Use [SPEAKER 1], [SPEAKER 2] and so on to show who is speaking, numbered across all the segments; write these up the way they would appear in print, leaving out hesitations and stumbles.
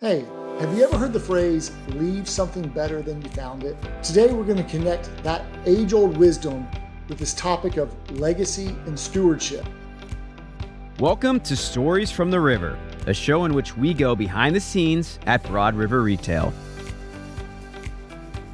[SPEAKER 1] Hey, have you ever heard the phrase, leave something better than you found it? Today we're going to connect that age-old wisdom with this topic of legacy and stewardship.
[SPEAKER 2] Welcome to Stories from the River, a show in which we go behind the scenes at Broad River Retail.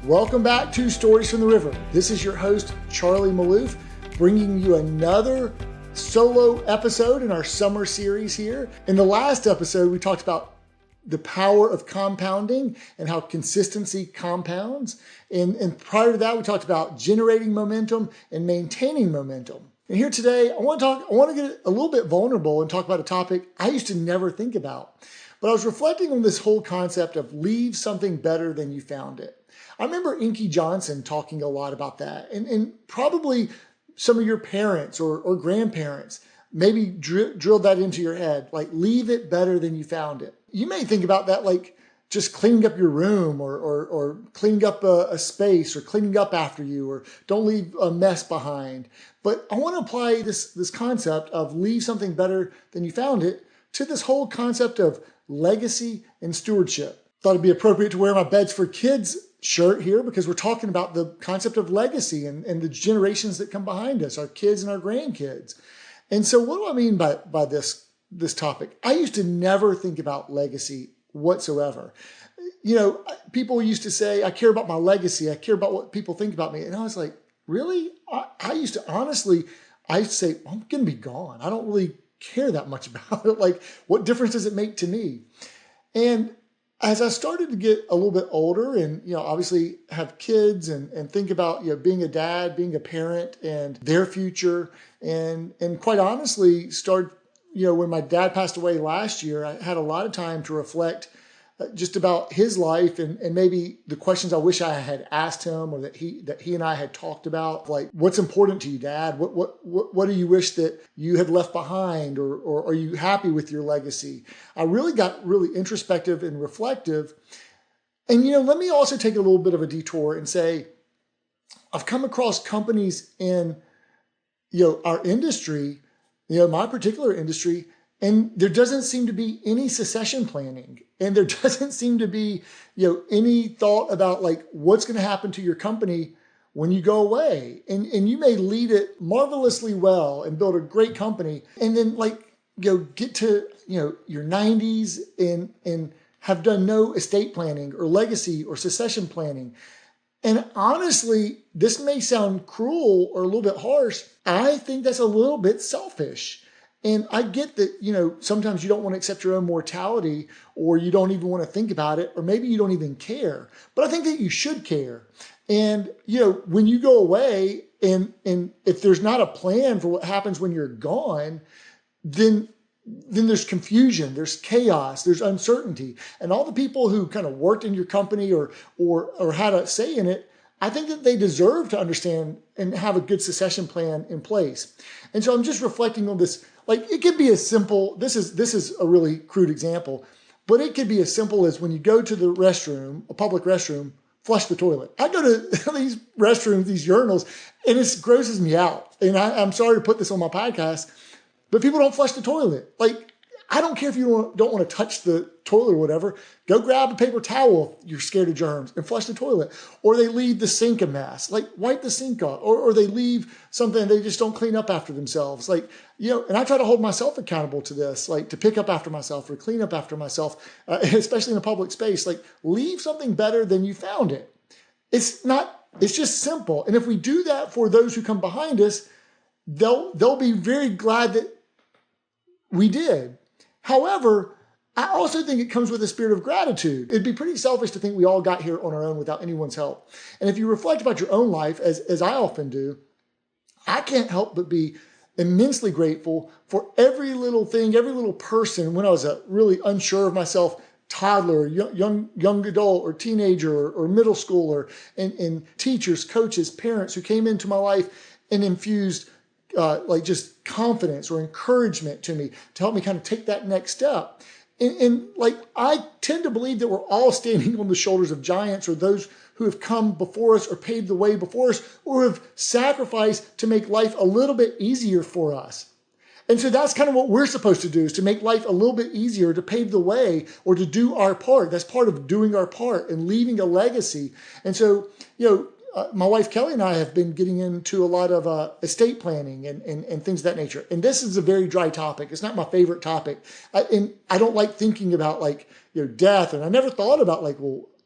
[SPEAKER 1] Welcome back to Stories from the River. This is your host, Charlie Malouf, bringing you another solo episode in our summer series here. In the last episode, we talked about the power of compounding and how consistency compounds. And prior to that, we talked about generating momentum and maintaining momentum. And here today, I want to get a little bit vulnerable and talk about a topic I used to never think about. But I was reflecting on this whole concept of leave something better than you found it. I remember Inky Johnson talking a lot about that. And probably some of your parents or grandparents maybe drilled that into your head, like leave it better than you found it. You may think about that like just cleaning up your room or cleaning up a space or cleaning up after you or don't leave a mess behind. But I want to apply this concept of leave something better than you found it to this whole concept of legacy and stewardship. Thought it'd be appropriate to wear my Beds for Kids shirt here because we're talking about the concept of legacy and the generations that come behind us, our kids and our grandkids. And so what do I mean by this topic? I used to never think about legacy whatsoever. You know, people used to say, I care about my legacy. I care about what people think about me. And I was like, really? I used to say, I'm going to be gone. I don't really care that much about it. Like, what difference does it make to me? And as I started to get a little bit older and, obviously have kids and think about, being a dad, being a parent and their future and quite honestly start, when my dad passed away last year, I had a lot of time to reflect just about his life and maybe the questions I wish I had asked him or that he and I had talked about, like, what's important to you, Dad? What do you wish that you had left behind or are you happy with your legacy? I really got really introspective and reflective. And, let me also take a little bit of a detour and say, I've come across companies in, our industry, my particular industry, and there doesn't seem to be any succession planning. And there doesn't seem to be, any thought about like what's going to happen to your company when you go away. And you may lead it marvelously well and build a great company. And then get to, your 90s and have done no estate planning or legacy or succession planning. And honestly, this may sound cruel or a little bit harsh. I think that's a little bit selfish. And I get that, sometimes you don't want to accept your own mortality or you don't even want to think about it, or maybe you don't even care. But I think that you should care. And, when you go away and if there's not a plan for what happens when you're gone, then there's confusion, there's chaos, there's uncertainty. And all the people who kind of worked in your company or had a say in it, I think that they deserve to understand and have a good succession plan in place. And so I'm just reflecting on this. Like, it could be as simple, this is a really crude example, but it could be as simple as when you go to the restroom, a public restroom, flush the toilet. I go to these restrooms, these urinals, and it grosses me out. And I'm sorry to put this on my podcast, but people don't flush the toilet. Like, I don't care if you don't want to touch the toilet or whatever. Go grab a paper towel if you're scared of germs and flush the toilet. Or they leave the sink a mess. Like, wipe the sink off. Or they leave something they just don't clean up after themselves. Like, and I try to hold myself accountable to this, like to pick up after myself or clean up after myself, especially in a public space. Like, leave something better than you found it. It's just simple. And if we do that for those who come behind us, they'll be very glad that we did. However, I also think it comes with a spirit of gratitude. It'd be pretty selfish to think we all got here on our own without anyone's help. And if you reflect about your own life, as I often do, I can't help but be immensely grateful for every little thing, every little person. When I was a really unsure of myself, toddler, young adult or teenager or middle schooler, and teachers, coaches, parents who came into my life and infused just confidence or encouragement to me to help me kind of take that next step. And I tend to believe that we're all standing on the shoulders of giants or those who have come before us or paved the way before us or have sacrificed to make life a little bit easier for us. And so that's kind of what we're supposed to do, is to make life a little bit easier, to pave the way, or to do our part. That's part of doing our part and leaving a legacy. And so, my wife Kelly and I have been getting into a lot of estate planning and things of that nature. And this is a very dry topic. It's not my favorite topic. And I don't like thinking about death. And I never thought about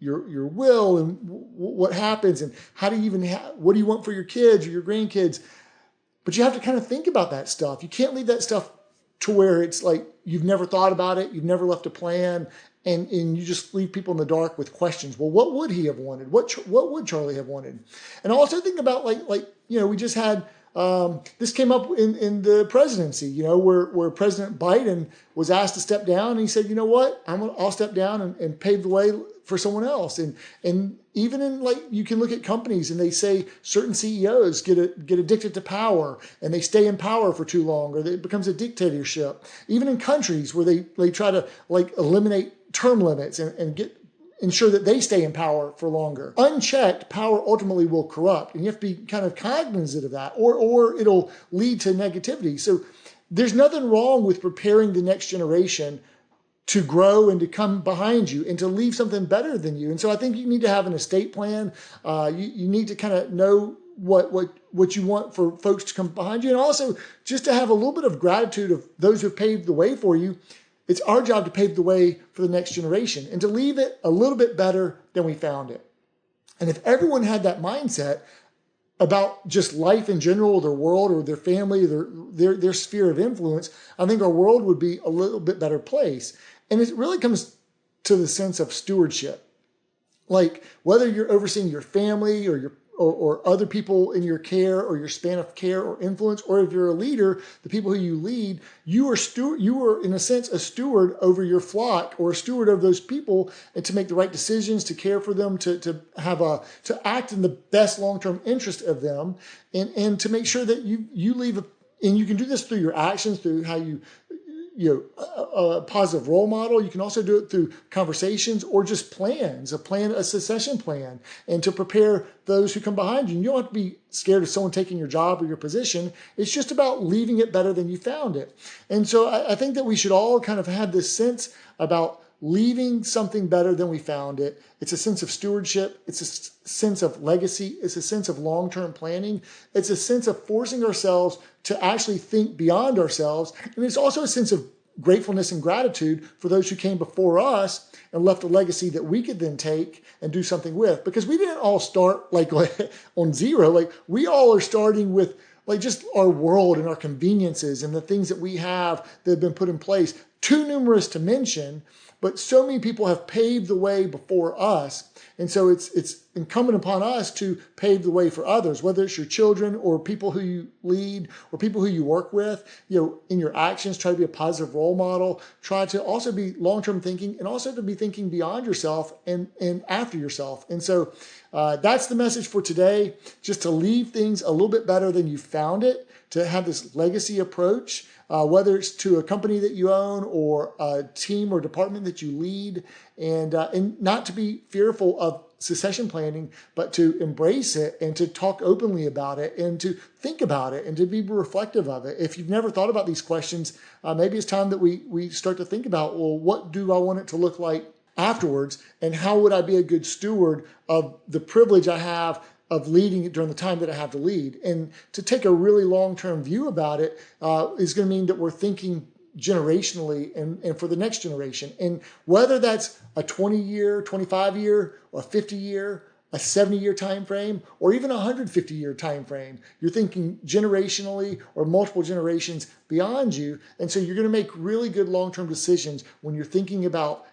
[SPEAKER 1] your will and what happens and how do you even what do you want for your kids or your grandkids. But you have to kind of think about that stuff. You can't leave that stuff to where it's like you've never thought about it, you've never left a plan, and you just leave people in the dark with questions. Well, what would he have wanted? What would Charlie have wanted? And I also think about we just had this came up in the presidency, where President Biden was asked to step down, and he said, you know what, I'll step down and pave the way for someone else. And even in you can look at companies and they say certain CEOs get addicted to power and they stay in power for too long, or it becomes a dictatorship. Even in countries where they try to eliminate term limits and ensure that they stay in power for longer. Unchecked, power ultimately will corrupt, and you have to be kind of cognizant of that, or it'll lead to negativity. So there's nothing wrong with preparing the next generation to grow and to come behind you and to leave something better than you. And so I think you need to have an estate plan. You need to kind of know what you want for folks to come behind you, and also just to have a little bit of gratitude of those who have paved the way for you. It's our job to pave the way for the next generation and to leave it a little bit better than we found it. And if everyone had that mindset about just life in general, their world or their family, their sphere of influence, I think our world would be a little bit better place. And it really comes to the sense of stewardship. Like whether you're overseeing your family or other people in your care or your span of care or influence, or if you're a leader, the people who you lead, you are in a sense a steward over your flock, or a steward of those people, and to make the right decisions, to care for them, to act in the best long-term interest of them, and to make sure that you leave and you can do this through your actions, through how a positive role model. You can also do it through conversations or just plans, a succession plan, and to prepare those who come behind you. And you don't have to be scared of someone taking your job or your position. It's just about leaving it better than you found it. And so I think that we should all kind of have this sense about leaving something better than we found it. It's a sense of stewardship. It's a sense of legacy. It's a sense of long-term planning. It's a sense of forcing ourselves to actually think beyond ourselves. And it's also a sense of gratefulness and gratitude for those who came before us and left a legacy that we could then take and do something with. Because we didn't all start on zero. We all are starting with just our world and our conveniences and the things that we have that have been put in place. Too numerous to mention, but so many people have paved the way before us. And so it's incumbent upon us to pave the way for others, whether it's your children or people who you lead or people who you work with. In your actions, try to be a positive role model. Try to also be long-term thinking, and also to be thinking beyond yourself and after yourself. And so that's the message for today, just to leave things a little bit better than you found it, to have this legacy approach. Whether it's to a company that you own or a team or department that you lead, and not to be fearful of succession planning, but to embrace it and to talk openly about it and to think about it and to be reflective of it. If you've never thought about these questions, maybe it's time that we start to think about, well, what do I want it to look like afterwards, and how would I be a good steward of the privilege I have of leading during the time that I have to lead. And to take a really long-term view about it is going to mean that we're thinking generationally and for the next generation. And whether that's a 20-year, 25-year, or a 50-year, a 70-year time frame, or even a 150-year time frame, you're thinking generationally or multiple generations beyond you. And so you're going to make really good long-term decisions when you're thinking about,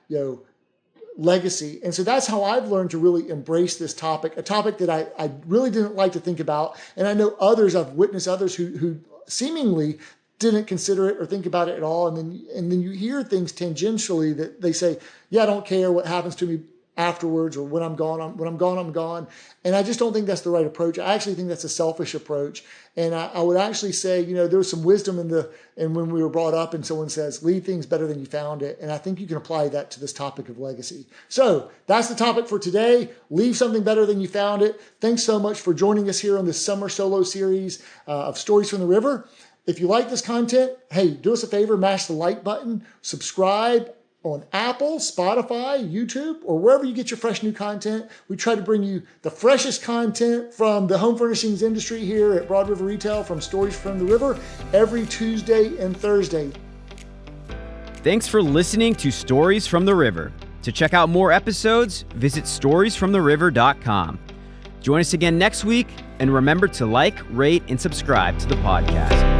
[SPEAKER 1] legacy. And so that's how I've learned to really embrace this topic, a topic that I really didn't like to think about. And I know I've witnessed others who seemingly didn't consider it or think about it at all. And then you hear things tangentially that they say, yeah, I don't care what happens to me afterwards, or when I'm gone, I'm gone. And I just don't think that's the right approach. I actually think that's a selfish approach. And I would actually say, there's some wisdom in when we were brought up and someone says, leave things better than you found it. And I think you can apply that to this topic of legacy. So that's the topic for today. Leave something better than you found it. Thanks so much for joining us here on this summer solo series of Stories from the River. If you like this content, hey, do us a favor, mash the like button, subscribe on Apple, Spotify, YouTube, or wherever you get your fresh new content. We try to bring you the freshest content from the home furnishings industry here at Broad River Retail from Stories from the River every Tuesday and Thursday.
[SPEAKER 2] Thanks for listening to Stories from the River. To check out more episodes, visit storiesfromtheriver.com. Join us again next week, and remember to like, rate, and subscribe to the podcast.